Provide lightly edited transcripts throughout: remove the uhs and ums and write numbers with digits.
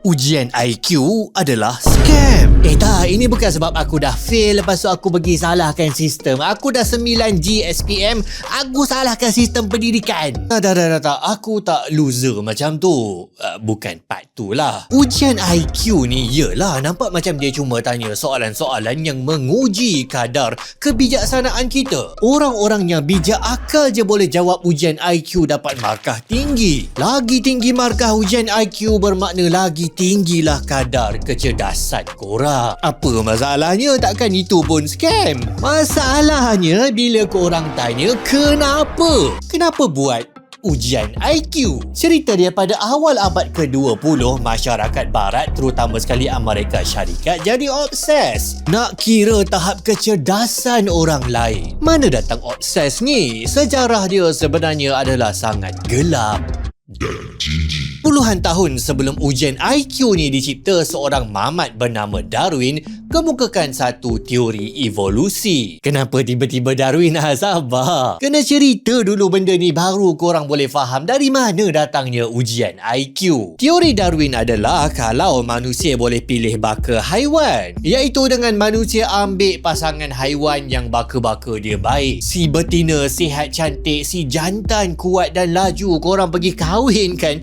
Ujian IQ adalah scam. Tak, ini bukan sebab aku dah fail lepas tu aku pergi salahkan sistem. Aku dah 9G SPM, aku salahkan sistem pendidikan. Tak. Aku tak loser macam tu. Bukan part tu lah. Ujian IQ ni yelah nampak macam dia cuma tanya soalan-soalan yang menguji kadar kebijaksanaan kita. Orang-orang yang bijak akal je boleh jawab ujian IQ dapat markah tinggi. Lagi tinggi markah ujian IQ bermakna lagi tinggilah kadar kecerdasan korang. Apa masalahnya? Takkan itu pun scam? Masalahnya bila korang tanya kenapa? Kenapa buat ujian IQ? Cerita dia pada awal abad ke-20, masyarakat barat terutama sekali Amerika Syarikat jadi obses nak kira tahap kecerdasan orang lain. Mana datang obses ni? Sejarah dia sebenarnya adalah sangat gelap dan jijik. Puluhan tahun sebelum ujian IQ ni dicipta, seorang mamat bernama Darwin kemukakan satu teori evolusi. Kenapa tiba-tiba Darwin? Sabar. Kena cerita dulu benda ni baru korang boleh faham dari mana datangnya ujian IQ. Teori Darwin adalah kalau manusia boleh pilih baka haiwan, iaitu dengan manusia ambil pasangan haiwan yang baka-baka dia baik. Si betina sihat cantik, si jantan kuat dan laju, korang pergi kahwinkan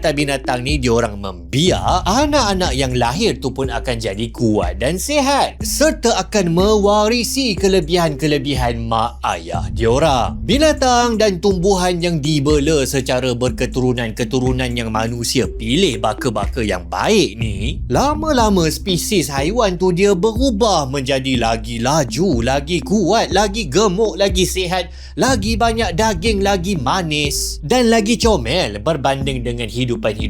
binatang ni, diorang membiak anak-anak yang lahir tu pun akan jadi kuat dan sihat serta akan mewarisi kelebihan-kelebihan mak ayah diorang. Binatang dan tumbuhan yang dibela secara berketurunan-keturunan yang manusia pilih baka-baka yang baik ni, lama-lama spesies haiwan tu dia berubah menjadi lagi laju, lagi kuat, lagi gemuk, lagi sihat, lagi banyak daging, lagi manis dan lagi comel berbanding dengan hidupan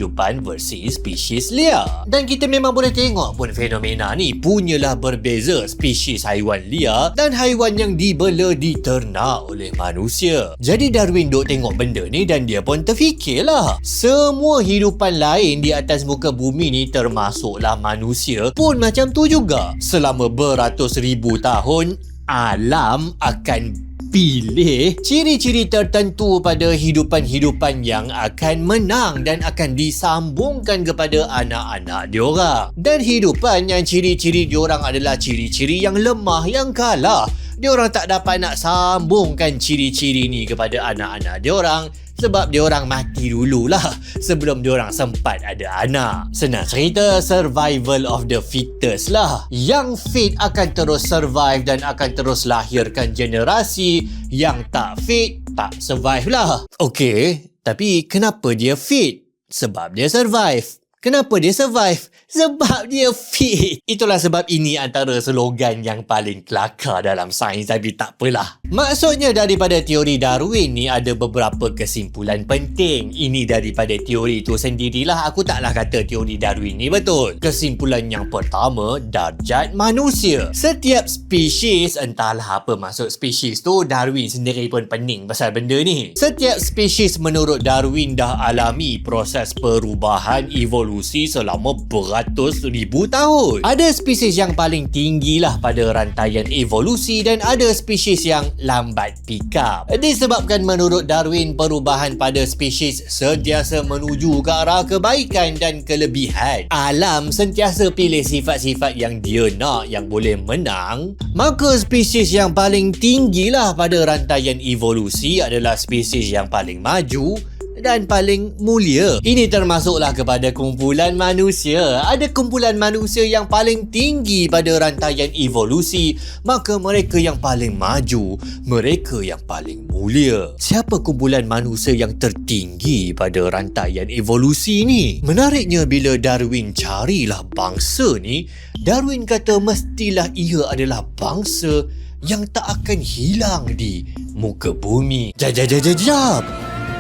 versi spesies liar. Dan kita memang boleh tengok pun fenomena ni punyalah berbeza spesies haiwan liar dan haiwan yang dibela diternak oleh manusia. Jadi Darwin duk tengok benda ni dan dia pun terfikirlah, semua hidupan lain di atas muka bumi ni termasuklah manusia pun macam tu juga. Selama beratus ribu tahun alam akan pilih ciri-ciri tertentu pada hidupan-hidupan yang akan menang dan akan disambungkan kepada anak-anak diorang. Dan hidupan yang ciri-ciri diorang adalah ciri-ciri yang lemah, yang kalah. Diorang tak dapat nak sambungkan ciri-ciri ni kepada anak-anak diorang sebab diorang mati dululah sebelum diorang sempat ada anak. Senang cerita, survival of the fittest lah. Yang fit akan terus survive dan akan terus lahirkan generasi. Yang tak fit tak survive lah. Okey, tapi kenapa dia fit? Sebab dia survive. Kenapa dia survive? Sebab dia fit. Itulah sebab ini antara slogan yang paling kelakar dalam sains, tapi tak apalah. Maksudnya daripada teori Darwin ni ada beberapa kesimpulan penting. Ini daripada teori tu sendirilah, aku taklah kata teori Darwin ni betul. Kesimpulan yang pertama, darjat manusia. Setiap spesies, entahlah apa maksud spesies tu, Darwin sendiri pun pening pasal benda ni. Setiap spesies menurut Darwin dah alami proses perubahan evolusi selama beratus ribu tahun. Ada spesies yang paling tinggi lah pada rantaian evolusi dan ada spesies yang lambat pick up. Disebabkan menurut Darwin perubahan pada spesies sentiasa menuju ke arah kebaikan dan kelebihan. Alam sentiasa pilih sifat-sifat yang dia nak, yang boleh menang. Maka spesies yang paling tinggi lah pada rantaian evolusi adalah spesies yang paling maju dan paling mulia. Ini termasuklah kepada kumpulan manusia. Ada kumpulan manusia yang paling tinggi pada rantaian evolusi, maka mereka yang paling maju, mereka yang paling mulia. Siapa kumpulan manusia yang tertinggi pada rantaian evolusi ni? Menariknya bila Darwin carilah bangsa ni, Darwin kata mestilah ia adalah bangsa yang tak akan hilang di muka bumi. Jap.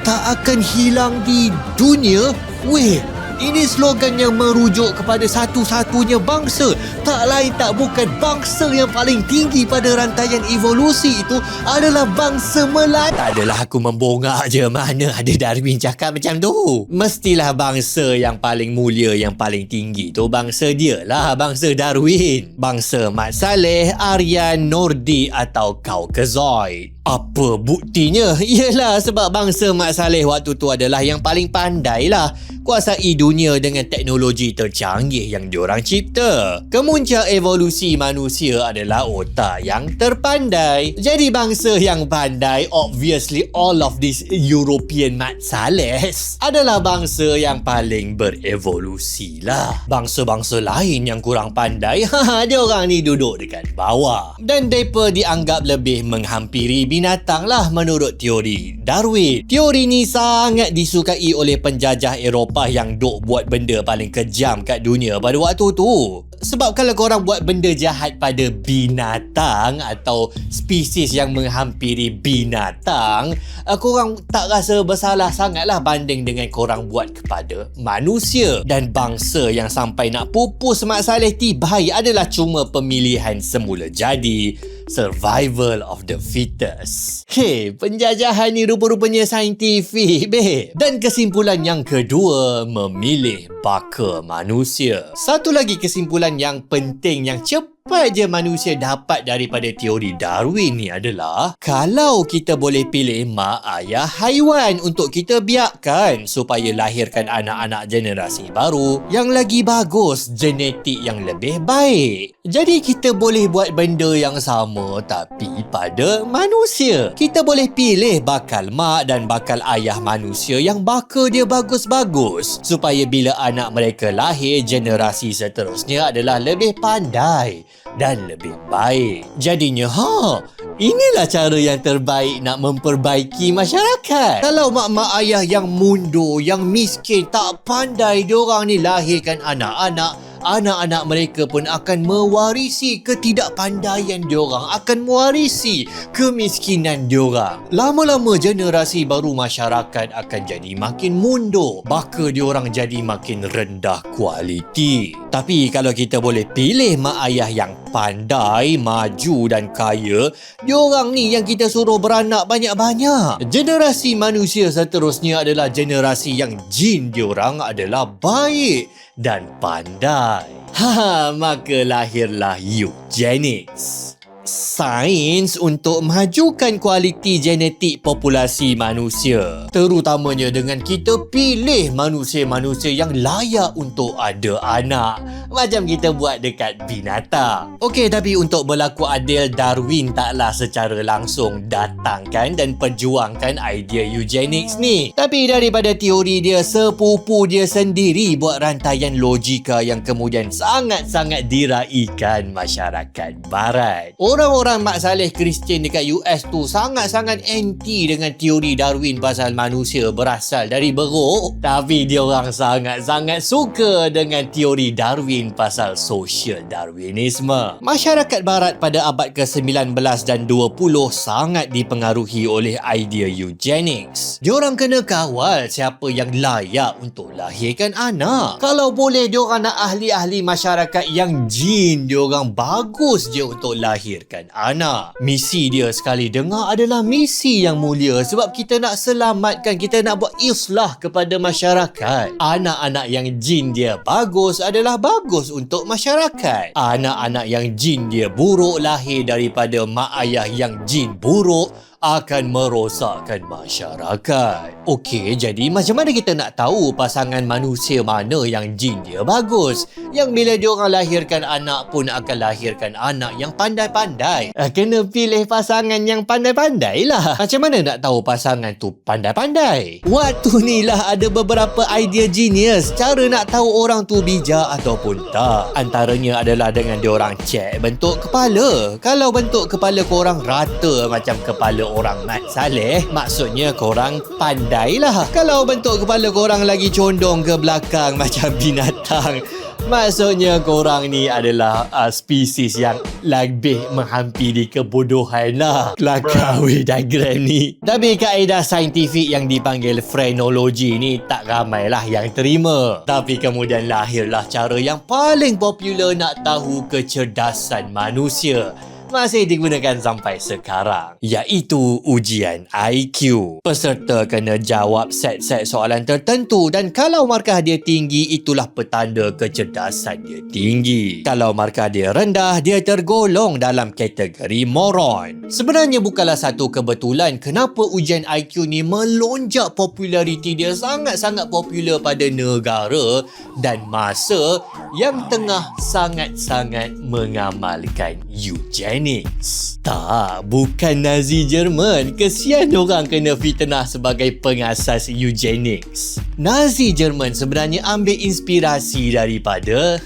Tak akan hilang di dunia? Weh, ini slogan yang merujuk kepada satu-satunya bangsa. Tak lain tak bukan bangsa yang paling tinggi pada rantaian evolusi itu adalah bangsa Melayu. Tak adalah aku membongak je, mana ada Darwin cakap macam tu. Mestilah bangsa yang paling mulia, yang paling tinggi tu bangsa dia lah, bangsa Darwin. Bangsa Mat Salleh, Aryan, Nordik atau Caucasoid. Apa buktinya? Ialah sebab bangsa Mak Saleh waktu tu adalah yang paling pandai lah kuasai dunia dengan teknologi tercanggih yang diorang cipta. Kemuncak evolusi manusia adalah otak yang terpandai. Jadi bangsa yang pandai, obviously all of these European Mat Salehs adalah bangsa yang paling berevolusi lah. Bangsa-bangsa lain yang kurang pandai, diorang ni duduk dekat bawah. Dan mereka dianggap lebih menghampiri binatang lah menurut teori Darwin. Teori ni sangat disukai oleh penjajah Eropah yang duk buat benda paling kejam kat dunia pada waktu tu. Sebab kalau korang buat benda jahat pada binatang atau spesies yang menghampiri binatang, korang tak rasa bersalah sangat lah banding dengan korang buat kepada manusia. Dan bangsa yang sampai nak pupus Mak Saleh tibai adalah cuma pemilihan semula jadi, survival of the fittest. Penjajahan ni rupa-rupanya saintifik, babe. Dan kesimpulan yang kedua, memilih baka manusia. Satu lagi kesimpulan yang penting yang cepat je manusia dapat daripada teori Darwin ni adalah kalau kita boleh pilih mak ayah haiwan untuk kita biakkan supaya lahirkan anak-anak generasi baru yang lagi bagus, genetik yang lebih baik. Jadi kita boleh buat benda yang sama tapi pada manusia. Kita boleh pilih bakal mak dan bakal ayah manusia yang baka dia bagus-bagus supaya bila anak mereka lahir, generasi seterusnya adalah lebih pandai dan lebih baik. Jadinya, inilah cara yang terbaik nak memperbaiki masyarakat. Kalau mak-mak ayah yang mundur, yang miskin, tak pandai, diorang ni lahirkan anak-anak mereka pun akan mewarisi ketidakpandaian diorang, akan mewarisi kemiskinan diorang. Lama-lama generasi baru masyarakat akan jadi makin mundur, baka diorang jadi makin rendah kualiti. Tapi kalau kita boleh pilih mak ayah yang pandai, maju dan kaya, diorang ni yang kita suruh beranak banyak-banyak. Generasi manusia seterusnya adalah generasi yang jin diorang adalah baik dan pandai. Maka lahirlah eugenics. Sains untuk majukan kualiti genetik populasi manusia, terutamanya dengan kita pilih manusia-manusia yang layak untuk ada anak, macam kita buat dekat binatang. Okey, tapi untuk berlaku adil, Darwin taklah secara langsung datangkan dan perjuangkan idea eugenics ni. Tapi daripada teori dia, sepupu dia sendiri buat rantaian logika yang kemudian sangat-sangat diraikan masyarakat barat. Orang-orang Mak Saleh Kristian dekat US tu sangat-sangat anti dengan teori Darwin pasal manusia berasal dari beruk. Tapi diorang sangat-sangat suka dengan teori Darwin pasal social Darwinisme. Masyarakat barat pada abad ke-19 dan 20 sangat dipengaruhi oleh idea eugenics. Diorang kena kawal siapa yang layak untuk lahirkan anak. Kalau boleh, diorang nak ahli-ahli masyarakat yang jin diorang bagus je untuk lahirkan anak. Misi dia sekali dengar adalah misi yang mulia sebab kita nak selamatkan, kita nak buat islah kepada masyarakat. Anak-anak yang jin dia bagus adalah bagus untuk masyarakat. Anak-anak yang jin dia buruk lahir daripada mak ayah yang jin buruk akan merosakkan masyarakat. Okey, jadi macam mana kita nak tahu pasangan manusia mana yang jin dia bagus? Yang bila diorang lahirkan anak pun akan lahirkan anak yang pandai-pandai. Kena pilih pasangan yang pandai-pandai lah. Macam mana nak tahu pasangan tu pandai-pandai? Waktu ni lah ada beberapa idea genius cara nak tahu orang tu bijak ataupun tak. Antaranya adalah dengan diorang cek bentuk kepala. Kalau bentuk kepala korang rata macam kepala orang Mat Saleh, maksudnya korang pandai lah. Kalau bentuk kepala korang lagi condong ke belakang macam binatang, maksudnya korang ni adalah spesies yang lebih menghampiri kebodohan lah. Kelakar diagram ni. Tapi kaedah saintifik yang dipanggil phrenology ni tak ramai lah yang terima. Tapi kemudian lahirlah cara yang paling popular nak tahu kecerdasan manusia. masih digunakan sampai sekarang, iaitu ujian IQ. Peserta kena jawab set-set soalan tertentu dan kalau markah dia tinggi, itulah petanda kecerdasan dia tinggi. Kalau markah dia rendah, dia tergolong dalam kategori moron. Sebenarnya bukanlah satu kebetulan kenapa ujian IQ ni melonjak populariti dia sangat-sangat popular pada negara dan masa yang tengah sangat-sangat mengamalkan eugenics. Tak, bukan Nazi Jerman. Kesian orang kena fitnah sebagai pengasas eugenics. Nazi Jerman sebenarnya ambil inspirasi daripada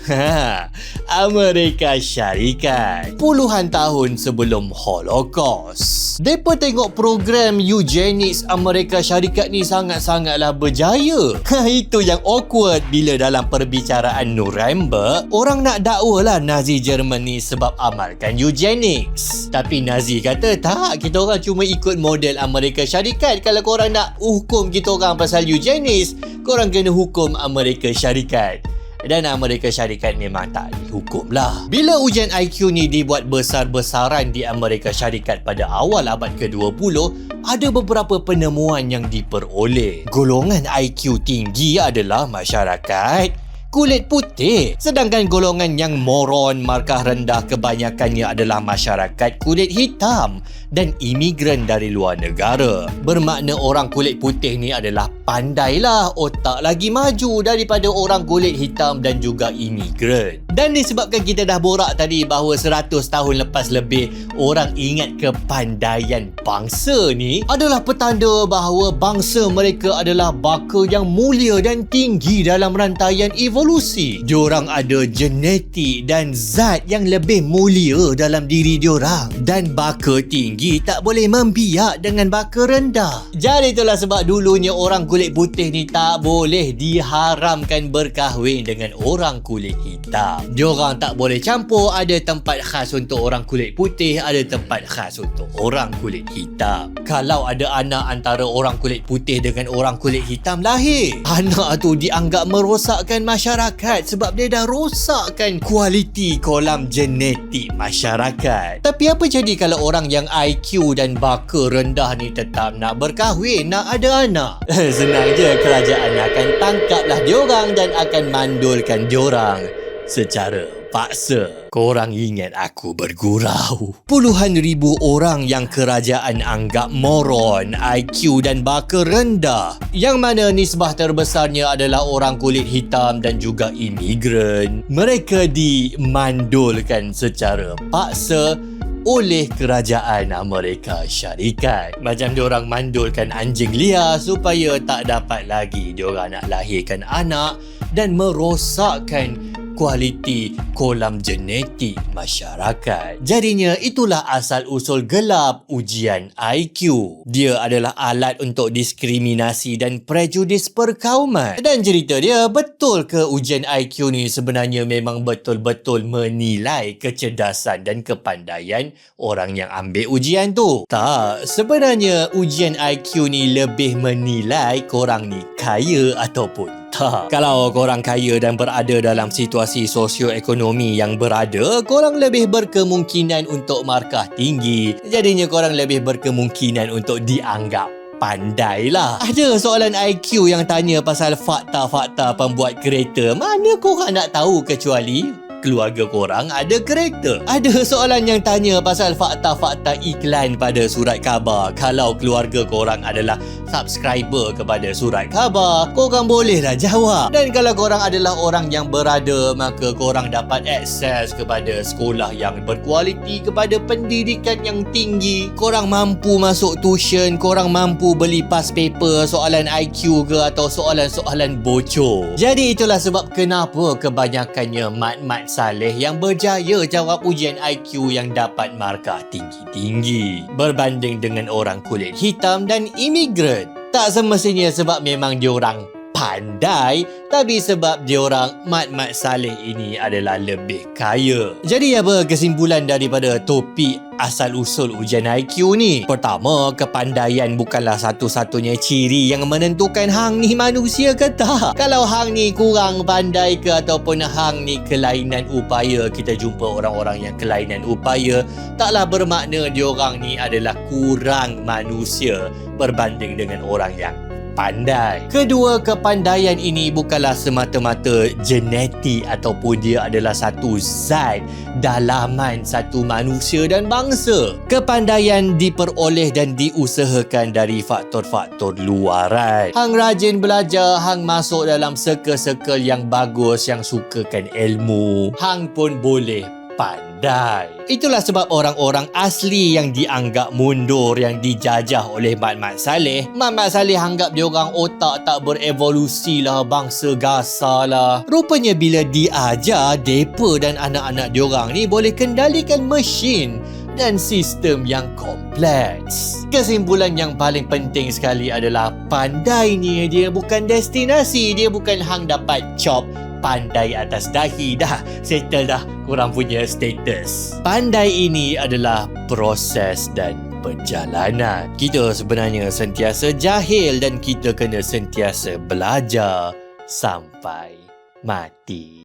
Amerika Syarikat puluhan tahun sebelum Holocaust. Mereka tengok program eugenics Amerika Syarikat ni sangat-sangatlah berjaya. Itu yang awkward bila dalam perbicaraan Nuremberg, orang nak dakwa lah Nazi Jerman ni sebab amalkan eugenics. Tapi Nazi kata, tak, kita orang cuma ikut model Amerika Syarikat. Kalau korang nak hukum kita orang pasal eugenics, korang kena hukum Amerika Syarikat. Dan Amerika Syarikat memang tak dihukum lah. Bila ujian IQ ni dibuat besar-besaran di Amerika Syarikat pada awal abad ke-20, ada beberapa penemuan yang diperoleh. Golongan IQ tinggi adalah masyarakat kulit putih. Sedangkan golongan yang moron markah rendah kebanyakannya adalah masyarakat kulit hitam dan imigran dari luar negara. Bermakna orang kulit putih ni adalah pandailah, otak lagi maju daripada orang kulit hitam dan juga imigran. Dan disebabkan kita dah borak tadi bahawa 100 tahun lepas lebih orang ingat kepandaian bangsa ni adalah petanda bahawa bangsa mereka adalah baka yang mulia dan tinggi dalam rantaian evolusi. Diorang ada genetik dan zat yang lebih mulia dalam diri diorang. Dan baka tinggi tak boleh membiak dengan baka rendah. Jadi itulah sebab dulunya orang kulit putih ni tak boleh diharamkan berkahwin dengan orang kulit hitam. Diorang tak boleh campur, ada tempat khas untuk orang kulit putih, ada tempat khas untuk orang kulit hitam. Kalau ada anak antara orang kulit putih dengan orang kulit hitam lahir, anak tu dianggap merosakkan masyarakat sebab dia dah rosakkan kualiti kolam genetik masyarakat. Tapi apa jadi kalau orang yang IQ dan baka rendah ni tetap nak berkahwin, nak ada anak? Senang je, kerajaan akan tangkaplah diorang dan akan mandulkan diorang secara paksa. Korang ingat aku bergurau? Puluhan ribu orang yang kerajaan anggap moron, IQ dan baka rendah, yang mana nisbah terbesarnya adalah orang kulit hitam dan juga imigran. Mereka dimandulkan secara paksa oleh kerajaan Amerika Syarikat. Macam diorang mandulkan anjing liar supaya tak dapat lagi diorang nak lahirkan anak dan merosakkan kualiti kolam genetik masyarakat. Jadinya itulah asal-usul gelap ujian IQ. Dia adalah alat untuk diskriminasi dan prejudis perkauman. Dan cerita dia, betul ke ujian IQ ni sebenarnya memang betul-betul menilai kecerdasan dan kepandaian orang yang ambil ujian tu? Tak, sebenarnya ujian IQ ni lebih menilai korang ni kaya ataupun tak. Kalau korang kaya dan berada dalam situasi sosioekonomi yang berada, korang lebih berkemungkinan untuk markah tinggi. Jadinya korang lebih berkemungkinan untuk dianggap pandai lah. Ada soalan IQ yang tanya pasal fakta-fakta pembuat kereta. Mana korang nak tahu kecuali keluarga korang ada kereta. Ada soalan yang tanya pasal fakta-fakta iklan pada surat khabar. Kalau keluarga korang adalah subscriber kepada surat khabar, korang bolehlah jawab. Dan kalau korang adalah orang yang berada, maka korang dapat akses kepada sekolah yang berkualiti, kepada pendidikan yang tinggi. Korang mampu masuk tuition, korang mampu beli pas paper soalan IQ ke atau soalan-soalan bocor. Jadi itulah sebab kenapa kebanyakannya mat-mat Saleh yang berjaya jawab ujian IQ yang dapat markah tinggi-tinggi berbanding dengan orang kulit hitam dan imigran. Tak semestinya sebab memang diorang pandai, tapi sebab diorang Mat Saleh ini adalah lebih kaya. Jadi apa kesimpulan daripada topik asal-usul ujian IQ ni? Pertama, kepandaian bukanlah satu-satunya ciri yang menentukan hang ni manusia ke tak. Kalau hang ni kurang pandai ke ataupun hang ni kelainan upaya, kita jumpa orang-orang yang kelainan upaya, taklah bermakna diorang ni adalah kurang manusia berbanding dengan orang yang pandai. Kedua, kepandaian ini bukanlah semata-mata genetik ataupun dia adalah satu zat dalaman satu manusia dan bangsa. Kepandaian diperoleh dan diusahakan dari faktor-faktor luaran. Hang rajin belajar, hang masuk dalam circle-circle yang bagus, yang sukakan ilmu, hang pun boleh pandai. Itulah sebab orang-orang asli yang dianggap mundur, yang dijajah oleh Mat Saleh, Mat Saleh anggap diorang otak tak berevolusi lah, bangsa gasar lah. Rupanya bila diajar, depa dan anak-anak diorang ni boleh kendalikan mesin dan sistem yang kompleks. Kesimpulan yang paling penting sekali adalah pandai ni dia bukan destinasi, dia bukan hang dapat job pandai atas dahi dah settle dah korang punya status. Pandai ini adalah proses dan perjalanan. Kita sebenarnya sentiasa jahil dan kita kena sentiasa belajar sampai mati.